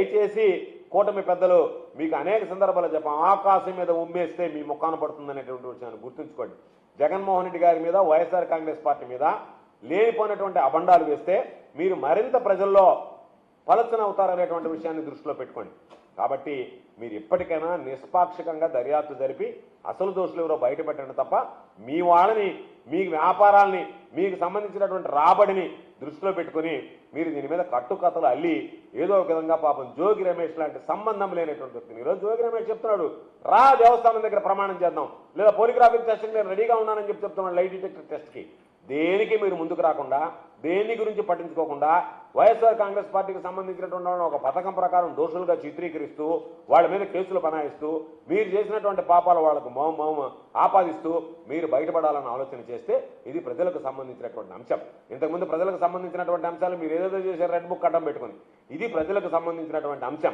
దయచేసి కూటమి పెద్దలు మీకు అనేక సందర్భాలు చెప్పాం, ఆకాశం మీద ఉమ్మేస్తే మీ ముఖాన పడుతుందనేటువంటి విషయాన్ని గుర్తుంచుకోండి. జగన్మోహన్ రెడ్డి గారి మీద, వైఎస్ఆర్ కాంగ్రెస్ పార్టీ మీద లేనిపోయినటువంటి అబండాలు వేస్తే మీరు మరింత ప్రజల్లో పలచన అవుతారనేటువంటి విషయాన్ని దృష్టిలో పెట్టుకోండి. కాబట్టి మీరు ఇప్పటికైనా నిష్పాక్షికంగా దర్యాప్తు జరిపి అసలు దోషులు ఎవరో బయటపెట్టండి తప్ప మీ వాళ్ళని, మీ వ్యాపారాలని, మీకు సంబంధించినటువంటి రాబడిని దృష్టిలో పెట్టుకుని మీరు దీని మీద కట్టుకథలు అల్లి ఏదో ఒక విధంగా పాపం జోగి రమేష్ లాంటి సంబంధం లేనటువంటి వ్యక్తిని ఈరోజు జోగి రమేష్ చెప్తున్నాడు, రా దేవస్థానం దగ్గర ప్రమాణం చేద్దాం, లేదా పోలిగ్రాఫిక్ టెస్ట్కి నేను రెడీగా ఉన్నానని చెప్తున్నాడు, లైట్ డిటెక్టర్ టెస్ట్కి. దేనికి మీరు ముందుకు రాకుండా, దేని గురించి పట్టించుకోకుండా వైఎస్ఆర్ కాంగ్రెస్ పార్టీకి సంబంధించినటువంటి ఒక పథకం ప్రకారం దోషులుగా చిత్రీకరిస్తూ వాళ్ళ మీద కేసులు బనాయిస్తూ మీరు చేసినటువంటి పాపాలు వాళ్లకు ఆపాదిస్తూ మీరు బయటపడాలని ఆలోచన చేస్తే ఇది ప్రజలకు సంబంధించినటువంటి అంశం. ఇంతకుముందు ప్రజలకు సంబంధించినటువంటి అంశాలు మీరు ఏదేదో చేశారు రెడ్ బుక్ అడ్డం పెట్టుకుని, ఇది ప్రజలకు సంబంధించినటువంటి అంశం.